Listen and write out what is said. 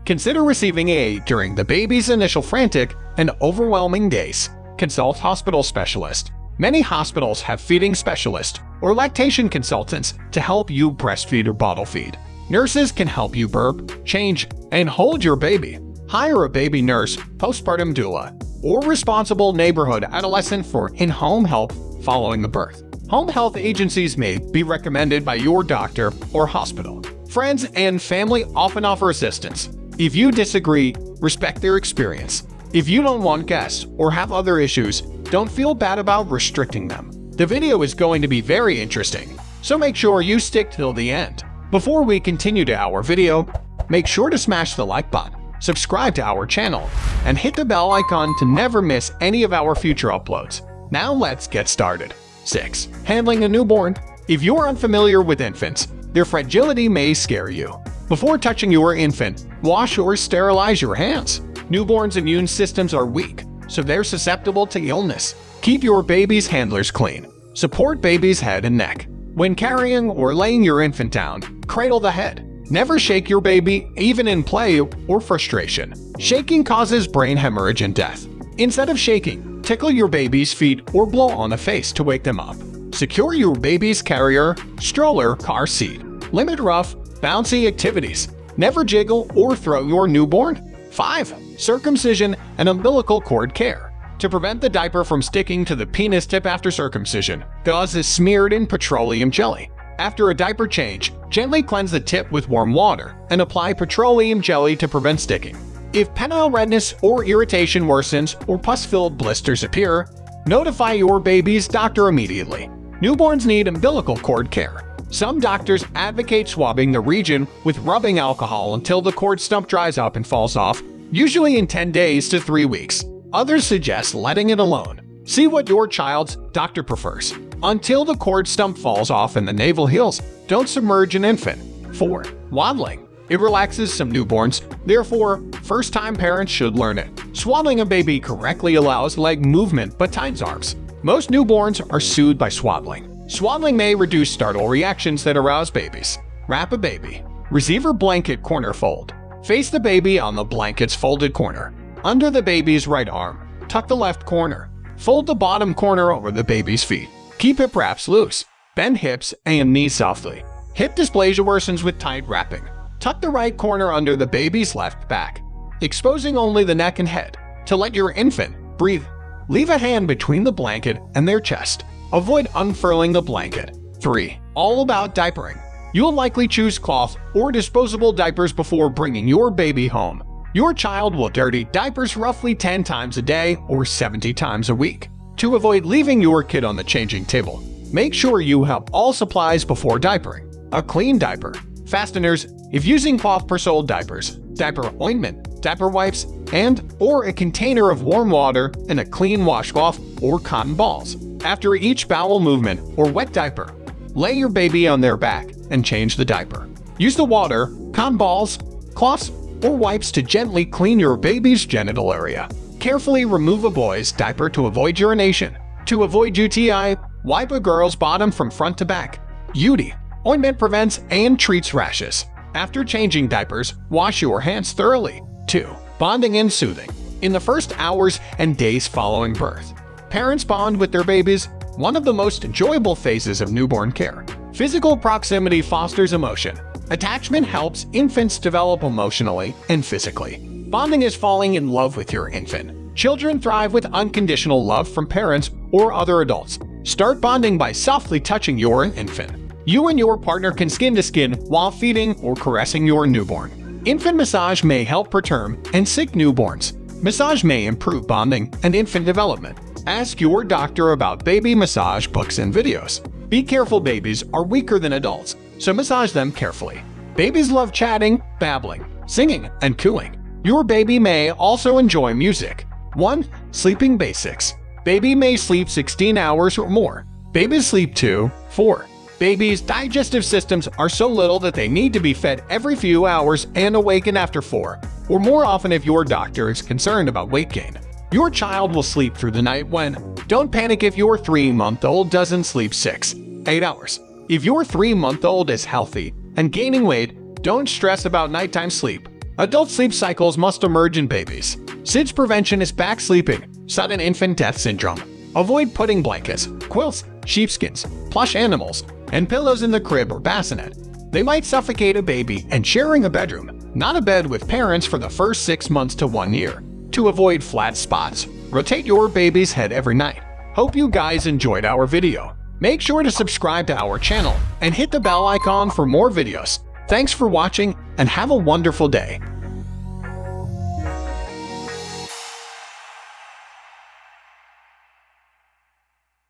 Consider receiving aid during the baby's initial frantic and overwhelming days. Consult hospital specialist. Many hospitals have feeding specialists or lactation consultants to help you breastfeed or bottle feed. Nurses can help you burp, change, and hold your baby. Hire a baby nurse, postpartum doula, or responsible neighborhood adolescent for in-home help following the birth. Home health agencies may be recommended by your doctor or hospital. Friends and family often offer assistance. If you disagree, respect their experience. If you don't want guests or have other issues, don't feel bad about restricting them. The video is going to be very interesting, so make sure you stick till the end. Before we continue to our video, make sure to smash the like button, subscribe to our channel, and hit the bell icon to never miss any of our future uploads. Now let's get started. 6. Handling a newborn. If you're unfamiliar with infants, their fragility may scare you. Before touching your infant, wash or sterilize your hands. Newborns' immune systems are weak, so they're susceptible to illness. Keep your baby's handlers clean. Support baby's head and neck. When carrying or laying your infant down, cradle the head. Never shake your baby, even in play or frustration. Shaking causes brain hemorrhage and death. Instead of shaking, tickle your baby's feet or blow on the face to wake them up. Secure your baby's carrier, stroller, car seat. Limit rough, bouncy activities. Never jiggle or throw your newborn. 5. Circumcision and umbilical cord care. To prevent the diaper from sticking to the penis tip after circumcision, gauze is smeared in petroleum jelly. After a diaper change, gently cleanse the tip with warm water and apply petroleum jelly to prevent sticking. If penile redness or irritation worsens or pus-filled blisters appear, notify your baby's doctor immediately. Newborns need umbilical cord care. Some doctors advocate swabbing the region with rubbing alcohol until the cord stump dries up and falls off, usually in 10 days to 3 weeks. Others suggest letting it alone. See what your child's doctor prefers. Until the cord stump falls off and the navel heals, don't submerge an infant. 4. Swaddling. It relaxes some newborns, therefore, first-time parents should learn it. Swaddling a baby correctly allows leg movement but tightens arms. Most newborns are soothed by swaddling. Swaddling may reduce startle reactions that arouse babies. Wrap a baby. Receiver blanket corner fold. Face the baby on the blanket's folded corner. Under the baby's right arm, tuck the left corner. Fold the bottom corner over the baby's feet. Keep hip wraps loose. Bend hips and knees softly. Hip dysplasia worsens with tight wrapping. Tuck the right corner under the baby's left back, exposing only the neck and head. To let your infant breathe, leave a hand between the blanket and their chest. Avoid unfurling the blanket. 3. All about diapering. You'll likely choose cloth or disposable diapers before bringing your baby home. Your child will dirty diapers roughly 10 times a day or 70 times a week. To avoid leaving your kid on the changing table, make sure you have all supplies before diapering. A clean diaper. Fasteners. If using cloth per-soled diapers, diaper ointment, diaper wipes, or a container of warm water and a clean washcloth or cotton balls. After each bowel movement or wet diaper, lay your baby on their back and change the diaper. Use the water, cotton balls, cloths, or wipes to gently clean your baby's genital area. Carefully remove a boy's diaper to avoid urination. To avoid UTI, wipe a girl's bottom from front to back. UTI. Ointment prevents and treats rashes. After changing diapers, wash your hands thoroughly. 2. Bonding and soothing. In the first hours and days following birth, parents bond with their babies, one of the most enjoyable phases of newborn care. Physical proximity fosters emotion. Attachment helps infants develop emotionally and physically. Bonding is falling in love with your infant. Children thrive with unconditional love from parents or other adults. Start bonding by softly touching your infant. You and your partner can skin to skin while feeding or caressing your newborn. Infant massage may help preterm and sick newborns. Massage may improve bonding and infant development. Ask your doctor about baby massage books and videos. Be careful, babies are weaker than adults, so massage them carefully. Babies love chatting, babbling, singing, and cooing. Your baby may also enjoy music. 1. Sleeping basics. Baby may sleep 16 hours or more. Babies sleep 2, 4. Babies' digestive systems are so little that they need to be fed every few hours and awaken after 4, or more often if your doctor is concerned about weight gain. Your child will sleep through the night when. Don't panic if your 3-month-old doesn't sleep 6-8 hours. If your 3-month-old is healthy and gaining weight, don't stress about nighttime sleep. Adult sleep cycles must emerge in babies. SIDS prevention is back sleeping, sudden infant death syndrome. Avoid putting blankets, quilts, sheepskins, plush animals, and pillows in the crib or bassinet. They might suffocate a baby, and sharing a bedroom, not a bed with parents for the first 6 months to 1 year. To avoid flat spots, rotate your baby's head every night. Hope you guys enjoyed our video. Make sure to subscribe to our channel and hit the bell icon for more videos. Thanks for watching and have a wonderful day.